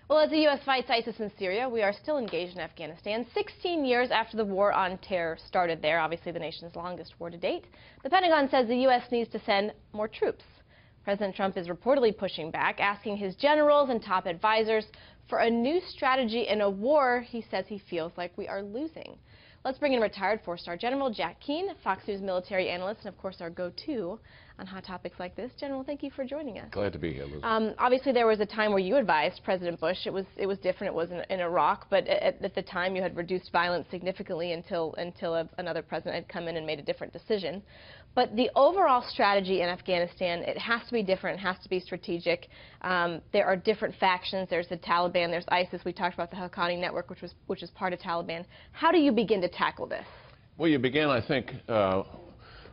Well, as the U.S. fights ISIS in Syria, we are still engaged in Afghanistan. 16 years after the war on terror started there, obviously the nation's longest war to date, the Pentagon says the U.S. needs to send more troops. President Trump is reportedly pushing back, asking his generals and top advisors for a new strategy in a war he says he feels like we are losing. Let's bring in retired four-star General Jack Keane, Fox News military analyst, and of course our go-to on hot topics like this. General, thank you for joining us. Glad to be here, Liz. Obviously, there was a time where you advised President Bush. It was different. It was in Iraq, but at the time you had reduced violence significantly until another president had come in and made a different decision. But the overall strategy in Afghanistan, it has to be different. It has to be strategic. There are different factions. There's the Taliban. There's ISIS. We talked about the Haqqani network, which is part of Taliban. How do you begin to tackle this? Well, you began, I think,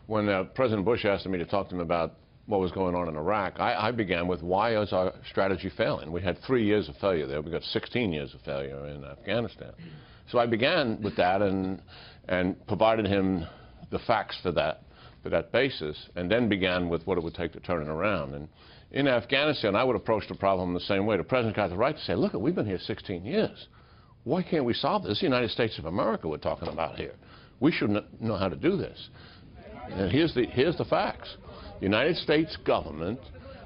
when President Bush asked me to talk to him about what was going on in Iraq. I began with, why is our strategy failing? We had 3 years of failure there. We got 16 years of failure in Afghanistan. So I began with that and provided him the facts for that basis, and then began with what it would take to turn it around. And in Afghanistan, I would approach the problem the same way. The president got the right to say, look, we've been here 16 years. Why can't we solve this? This is the United States of America we're talking about here. We should know how to do this. And here's the facts. The United States government,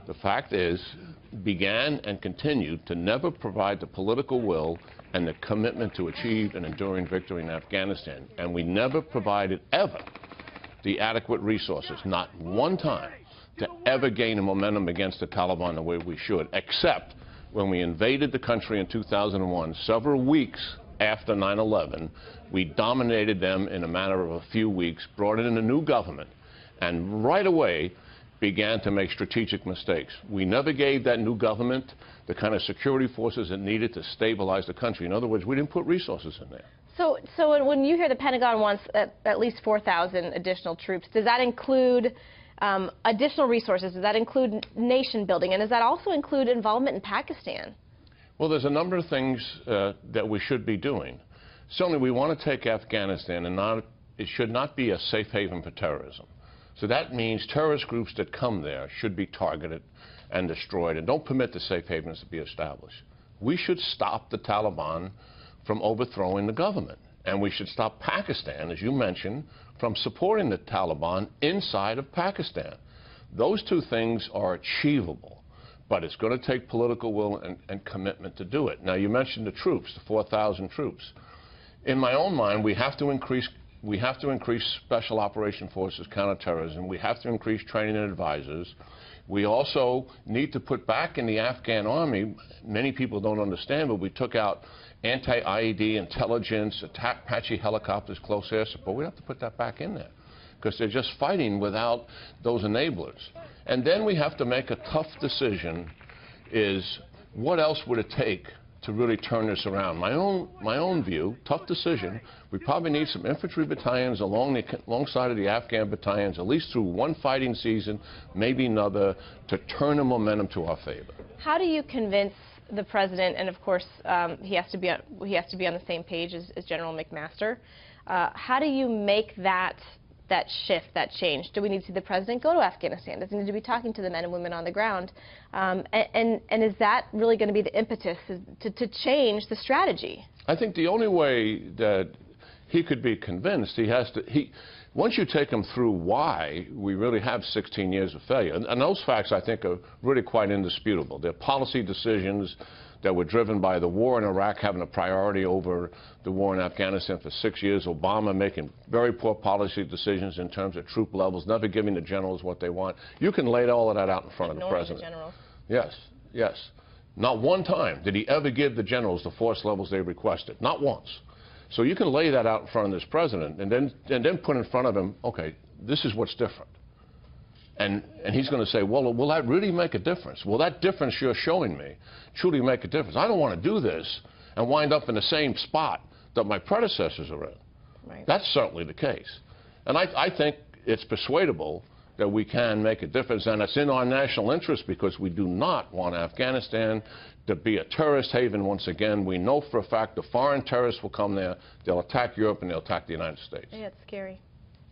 the fact is, began and continued to never provide the political will and the commitment to achieve an enduring victory in Afghanistan. And we never provided, ever, the adequate resources, not one time, to ever gain a momentum against the Taliban the way we should, except when we invaded the country in 2001, several weeks after 9/11, we dominated them in a matter of a few weeks, brought in a new government, and right away began to make strategic mistakes. We never gave that new government the kind of security forces it needed to stabilize the country. In other words, we didn't put resources in there. So when you hear the Pentagon wants at least 4,000 additional troops, does that include additional resources? Does that include nation building? And does that also include involvement in Pakistan? Well, there's a number of things that we should be doing. Certainly, we want to take Afghanistan, and it should not be a safe haven for terrorism. So that means terrorist groups that come there should be targeted and destroyed, and don't permit the safe havens to be established. We should stop the Taliban from overthrowing the government, and we should stop Pakistan, as you mentioned, from supporting the Taliban inside of Pakistan. Those two things are achievable, but it's going to take political will and commitment to do it. Now, you mentioned the troops, the 4,000 troops. In my own mind, we have to increase special operation forces, counterterrorism. We have to increase training and advisors. We also need to put back in the Afghan army, many people don't understand, but we took out anti-IED intelligence, Apache helicopters, close air support. We have to put that back in there because they're just fighting without those enablers. And then we have to make a tough decision, is what else would it take to really turn this around? My own view, tough decision, we probably need some infantry battalions alongside of the Afghan battalions, at least through one fighting season, maybe another, to turn the momentum to our favor. How do you convince the president, and of course he has to be on the same page as General McMaster, how do you make that shift, that change? Do we need to see the president go to Afghanistan? Does he need to be talking to the men and women on the ground? And is that really going to be the impetus to change the strategy? I think the only way that he could be convinced, once you take him through why we really have 16 years of failure, and those facts I think are really quite indisputable. They're policy decisions that were driven by the war in Iraq having a priority over the war in Afghanistan for 6 years, Obama making very poor policy decisions in terms of troop levels, never giving the generals what they want. You can lay all of that out in front of the president. The generals. Yes, yes. Not one time did he ever give the generals the force levels they requested. Not once. So you can lay that out in front of this president and then put in front of him, okay, this is what's different. And he's going to say, well, will that really make a difference? Will that difference you're showing me truly make a difference? I don't want to do this and wind up in the same spot that my predecessors are in. Right. That's certainly the case. And I think it's persuadable that we can make a difference, and it's in our national interest because we do not want Afghanistan to be a terrorist haven once again. We know for a fact the foreign terrorists will come there, they'll attack Europe, and they'll attack the United States. Yeah, it's scary.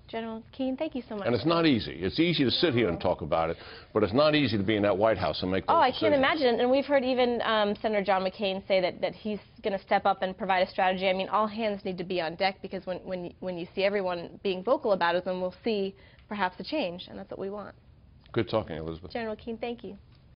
General Keane, thank you so much. And it's not easy. It's easy to sit here and talk about it, but it's not easy to be in that White House and make those decisions. I can't imagine. And we've heard even Senator John McCain say that he's going to step up and provide a strategy. I mean, all hands need to be on deck, because when you see everyone being vocal about it, then we'll see perhaps a change, and that's what we want. Good talking, Elizabeth. General Keane, thank you.